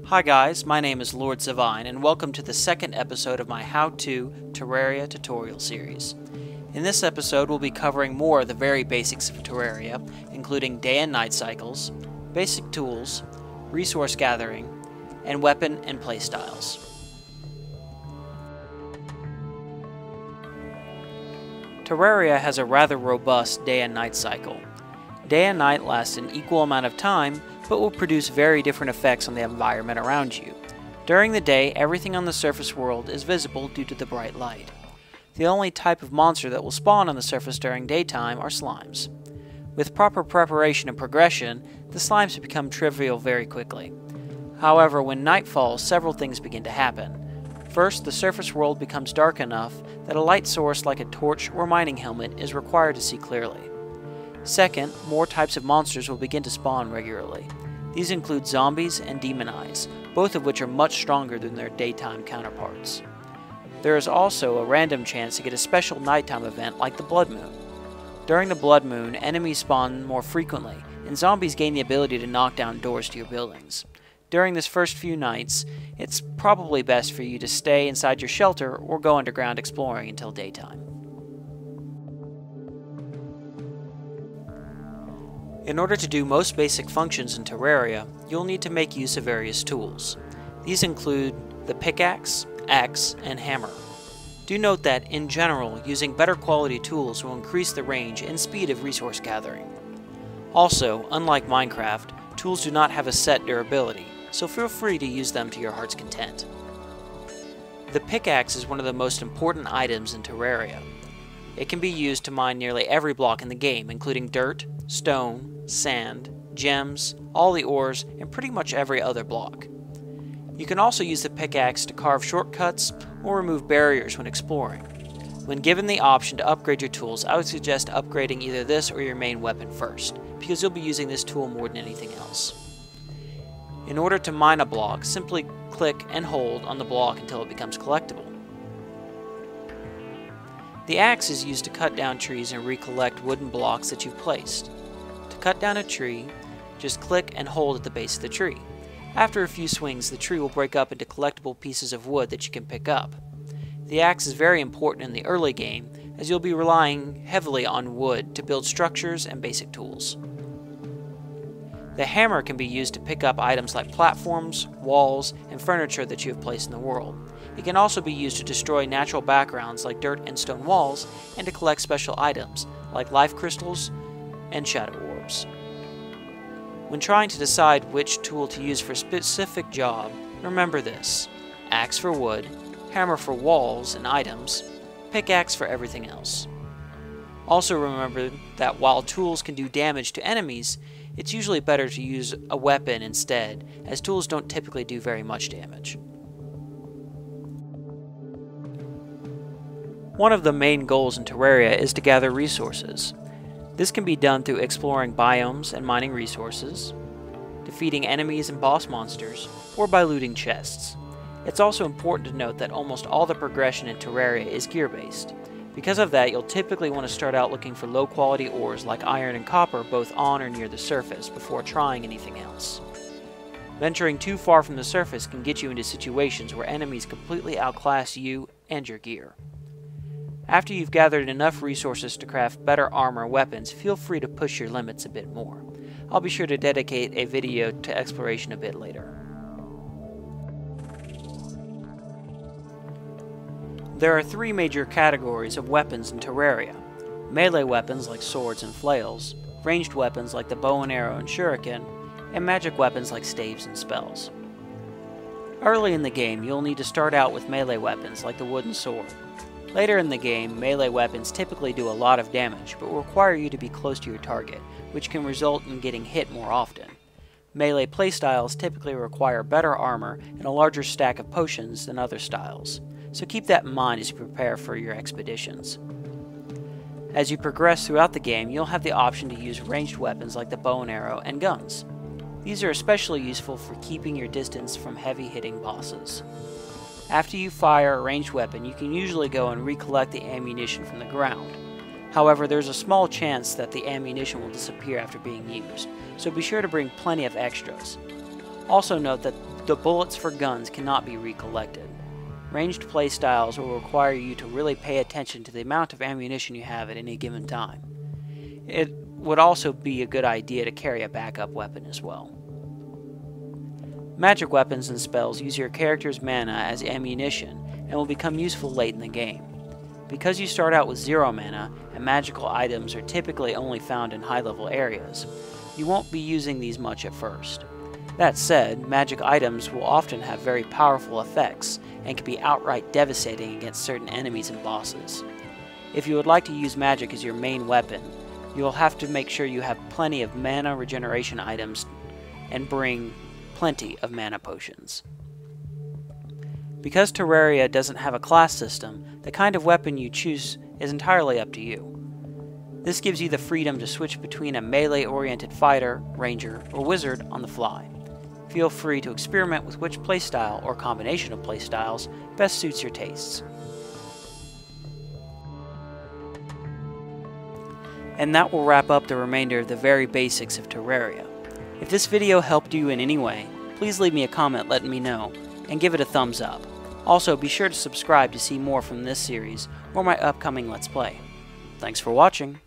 Hi guys, my name is LordSevein and welcome to the second episode of my how-to Terraria tutorial series. In this episode we'll be covering more of the very basics of Terraria, including day and night cycles, basic tools, resource gathering, and weapon and playstyles. Terraria has a rather robust day and night cycle. Day and night last an equal amount of time, but will produce very different effects on the environment around you. During the day, everything on the surface world is visible due to the bright light. The only type of monster that will spawn on the surface during daytime are slimes. With proper preparation and progression, the slimes become trivial very quickly. However, when night falls, several things begin to happen. First, the surface world becomes dark enough that a light source like a torch or mining helmet is required to see clearly. Second, more types of monsters will begin to spawn regularly. These include zombies and demon eyes, both of which are much stronger than their daytime counterparts. There is also a random chance to get a special nighttime event like the blood moon. During the blood moon, enemies spawn more frequently, and zombies gain the ability to knock down doors to your buildings. During this first few nights, it's probably best for you to stay inside your shelter or go underground exploring until daytime. In order to do most basic functions in Terraria, you'll need to make use of various tools. These include the pickaxe, axe, and hammer. Do note that, in general, using better quality tools will increase the range and speed of resource gathering. Also, unlike Minecraft, tools do not have a set durability, so feel free to use them to your heart's content. The pickaxe is one of the most important items in Terraria. It can be used to mine nearly every block in the game, including dirt, stone, sand, gems, all the ores, and pretty much every other block. You can also use the pickaxe to carve shortcuts or remove barriers when exploring. When given the option to upgrade your tools, I would suggest upgrading either this or your main weapon first, because you'll be using this tool more than anything else. In order to mine a block, simply click and hold on the block until it becomes collectible. The axe is used to cut down trees and recollect wooden blocks that you've placed. To cut down a tree, just click and hold at the base of the tree. After a few swings, the tree will break up into collectible pieces of wood that you can pick up. The axe is very important in the early game, as you'll be relying heavily on wood to build structures and basic tools. The hammer can be used to pick up items like platforms, walls, and furniture that you have placed in the world. It can also be used to destroy natural backgrounds like dirt and stone walls, and to collect special items like life crystals and shadow orbs. When trying to decide which tool to use for a specific job, remember this: axe for wood, hammer for walls and items, pickaxe for everything else. Also remember that while tools can do damage to enemies, it's usually better to use a weapon instead, as tools don't typically do very much damage. One of the main goals in Terraria is to gather resources. This can be done through exploring biomes and mining resources, defeating enemies and boss monsters, or by looting chests. It's also important to note that almost all the progression in Terraria is gear-based. Because of that, you'll typically want to start out looking for low-quality ores like iron and copper both on or near the surface before trying anything else. Venturing too far from the surface can get you into situations where enemies completely outclass you and your gear. After you've gathered enough resources to craft better armor and weapons, feel free to push your limits a bit more. I'll be sure to dedicate a video to exploration a bit later. There are three major categories of weapons in Terraria: melee weapons like swords and flails, ranged weapons like the bow and arrow and shuriken, and magic weapons like staves and spells. Early in the game, you'll need to start out with melee weapons like the wooden sword. Later in the game, melee weapons typically do a lot of damage, but will require you to be close to your target, which can result in getting hit more often. Melee playstyles typically require better armor and a larger stack of potions than other styles, so keep that in mind as you prepare for your expeditions. As you progress throughout the game, you'll have the option to use ranged weapons like the bow and arrow and guns. These are especially useful for keeping your distance from heavy-hitting bosses. After you fire a ranged weapon, you can usually go and recollect the ammunition from the ground. However, there's a small chance that the ammunition will disappear after being used, so be sure to bring plenty of extras. Also note that the bullets for guns cannot be recollected. Ranged playstyles will require you to really pay attention to the amount of ammunition you have at any given time. It would also be a good idea to carry a backup weapon as well. Magic weapons and spells use your character's mana as ammunition and will become useful late in the game. Because you start out with 0 mana and magical items are typically only found in high-level areas, you won't be using these much at first. That said, magic items will often have very powerful effects and can be outright devastating against certain enemies and bosses. If you would like to use magic as your main weapon, you will have to make sure you have plenty of mana regeneration items and bring plenty of mana potions. Because Terraria doesn't have a class system, the kind of weapon you choose is entirely up to you. This gives you the freedom to switch between a melee-oriented fighter, ranger, or wizard on the fly. Feel free to experiment with which playstyle or combination of playstyles best suits your tastes. And that will wrap up the remainder of the very basics of Terraria. If this video helped you in any way, please leave me a comment letting me know, and give it a thumbs up. Also, be sure to subscribe to see more from this series or my upcoming Let's Play. Thanks for watching!